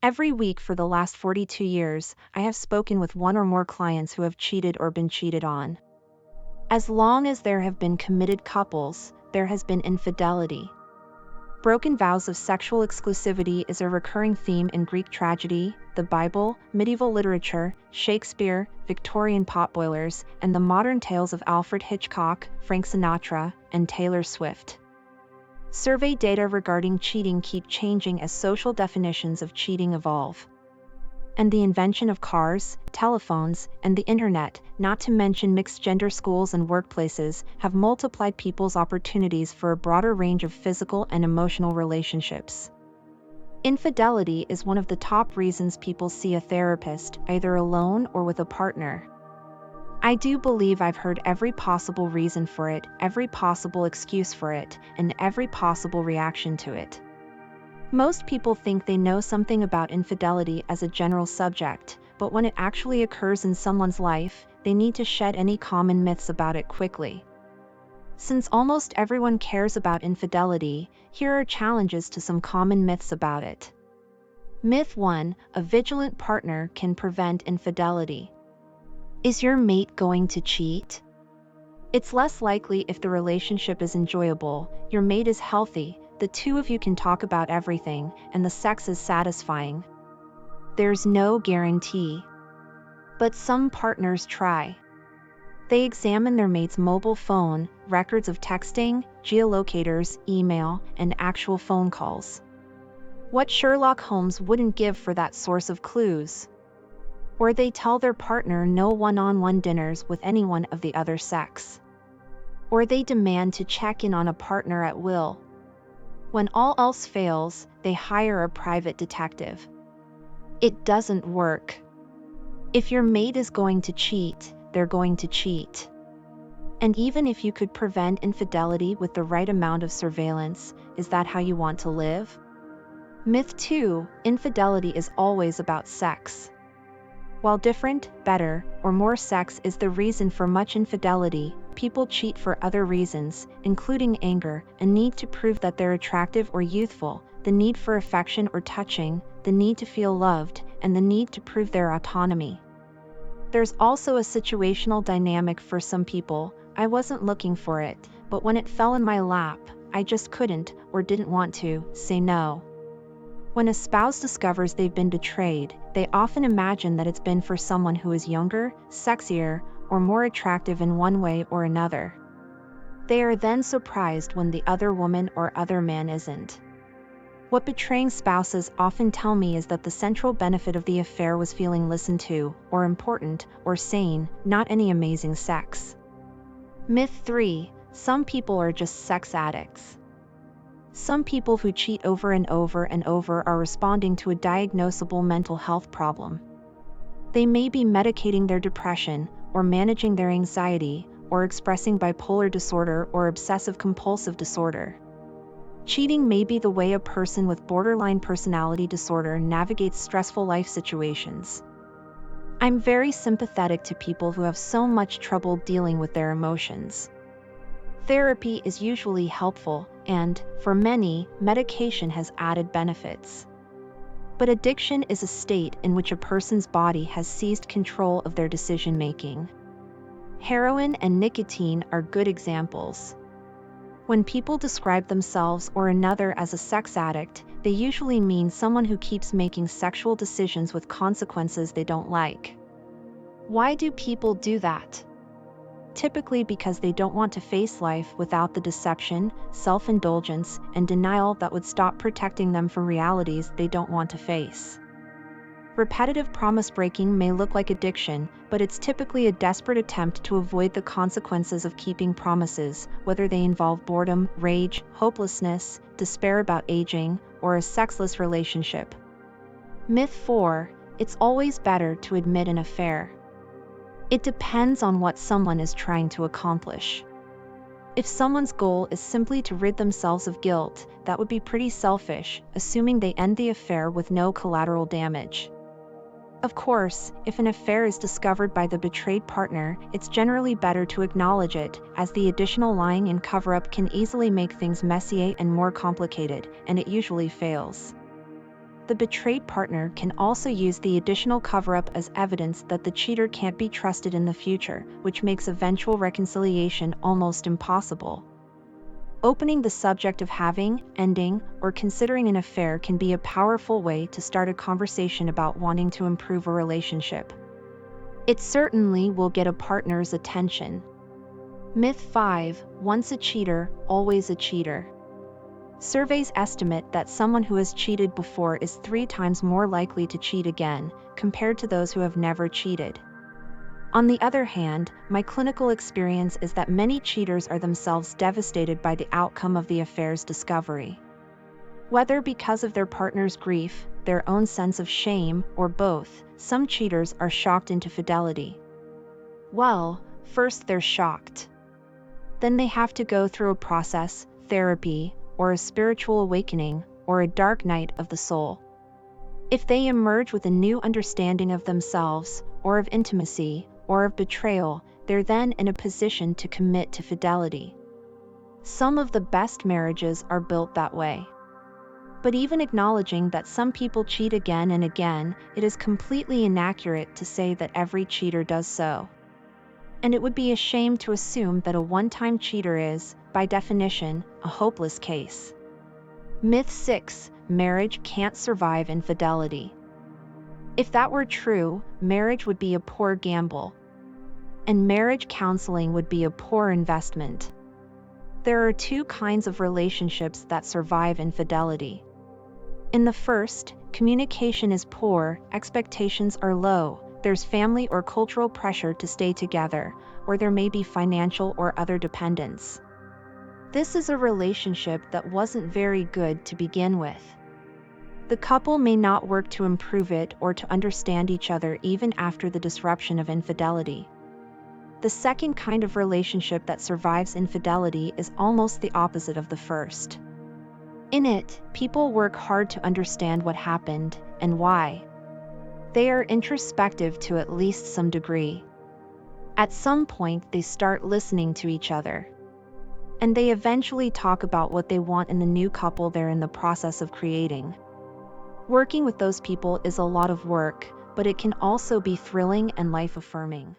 Every week for the last 42 years, I have spoken with one or more clients who have cheated or been cheated on. As long as there have been committed couples, there has been infidelity. Broken vows of sexual exclusivity is a recurring theme in Greek tragedy, the Bible, medieval literature, Shakespeare, Victorian potboilers, and the modern tales of Alfred Hitchcock, Frank Sinatra, and Taylor Swift. Survey data regarding cheating keep changing as social definitions of cheating evolve. And the invention of cars, telephones, and the internet, not to mention mixed-gender schools and workplaces, have multiplied people's opportunities for a broader range of physical and emotional relationships. Infidelity is one of the top reasons people see a therapist, either alone or with a partner. I do believe I've heard every possible reason for it, every possible excuse for it, and every possible reaction to it. Most people think they know something about infidelity as a general subject, but when it actually occurs in someone's life, they need to shed any common myths about it quickly. Since almost everyone cares about infidelity, here are challenges to some common myths about it. Myth 1: a vigilant partner can prevent infidelity. Is your mate going to cheat? It's less likely if the relationship is enjoyable, your mate is healthy, the two of you can talk about everything, and the sex is satisfying. There's no guarantee. But some partners try. They examine their mate's mobile phone, records of texting, geolocators, email, and actual phone calls. What Sherlock Holmes wouldn't give for that source of clues? Or they tell their partner no one-on-one dinners with anyone of the other sex. Or they demand to check in on a partner at will. When all else fails, they hire a private detective. It doesn't work. If your mate is going to cheat, they're going to cheat. And even if you could prevent infidelity with the right amount of surveillance, is that how you want to live? Myth 2: infidelity is always about sex. While different, better, or more sex is the reason for much infidelity, people cheat for other reasons, including anger, a need to prove that they're attractive or youthful, the need for affection or touching, the need to feel loved, and the need to prove their autonomy. There's also a situational dynamic for some people. I wasn't looking for it, but when it fell in my lap, I just couldn't, or didn't want to, say no. When a spouse discovers they've been betrayed, they often imagine that it's been for someone who is younger, sexier, or more attractive in one way or another. They are then surprised when the other woman or other man isn't. What betraying spouses often tell me is that the central benefit of the affair was feeling listened to, or important, or sane, not any amazing sex. Myth 3: some people are just sex addicts. Some people who cheat over and over are responding to a diagnosable mental health problem. They may be medicating their depression, or managing their anxiety, or expressing bipolar disorder or obsessive-compulsive disorder. Cheating may be the way a person with borderline personality disorder navigates stressful life situations. I'm very sympathetic to people who have so much trouble dealing with their emotions. Therapy is usually helpful, and, for many, medication has added benefits. But addiction is a state in which a person's body has seized control of their decision-making. Heroin and nicotine are good examples. When people describe themselves or another as a sex addict, they usually mean someone who keeps making sexual decisions with consequences they don't like. Why do people do that? Typically because they don't want to face life without the deception, self-indulgence, and denial that would stop protecting them from realities they don't want to face. Repetitive promise-breaking may look like addiction, but it's typically a desperate attempt to avoid the consequences of keeping promises, whether they involve boredom, rage, hopelessness, despair about aging, or a sexless relationship. Myth 4: it's always better to admit an affair. It depends on what someone is trying to accomplish. If someone's goal is simply to rid themselves of guilt, that would be pretty selfish, assuming they end the affair with no collateral damage. Of course, if an affair is discovered by the betrayed partner, it's generally better to acknowledge it, as the additional lying and cover-up can easily make things messy and more complicated, and it usually fails. The betrayed partner can also use the additional cover-up as evidence that the cheater can't be trusted in the future, which makes eventual reconciliation almost impossible. Opening the subject of having, ending, or considering an affair can be a powerful way to start a conversation about wanting to improve a relationship. It certainly will get a partner's attention. Myth 5: once a cheater, always a cheater. Surveys estimate that someone who has cheated before is 3 times more likely to cheat again, compared to those who have never cheated. On the other hand, my clinical experience is that many cheaters are themselves devastated by the outcome of the affair's discovery. Whether because of their partner's grief, their own sense of shame, or both, some cheaters are shocked into fidelity. Well, first they're shocked. Then they have to go through a process, therapy, or a spiritual awakening, or a dark night of the soul. If they emerge with a new understanding of themselves, or of intimacy, or of betrayal, they're then in a position to commit to fidelity. Some of the best marriages are built that way. But even acknowledging that some people cheat again and again, it is completely inaccurate to say that every cheater does so. And it would be a shame to assume that a one-time cheater is, by definition, a hopeless case. Myth 6: marriage can't survive infidelity. If that were true, marriage would be a poor gamble. And marriage counseling would be a poor investment. There are 2 kinds of relationships that survive infidelity. In the first, communication is poor, expectations are low, there's family or cultural pressure to stay together, or there may be financial or other dependence. This is a relationship that wasn't very good to begin with. The couple may not work to improve it or to understand each other even after the disruption of infidelity. The second kind of relationship that survives infidelity is almost the opposite of the first. In it, people work hard to understand what happened and why. They are introspective to at least some degree. At some point, they start listening to each other. And they eventually talk about what they want in the new couple they're in the process of creating. Working with those people is a lot of work, but it can also be thrilling and life-affirming.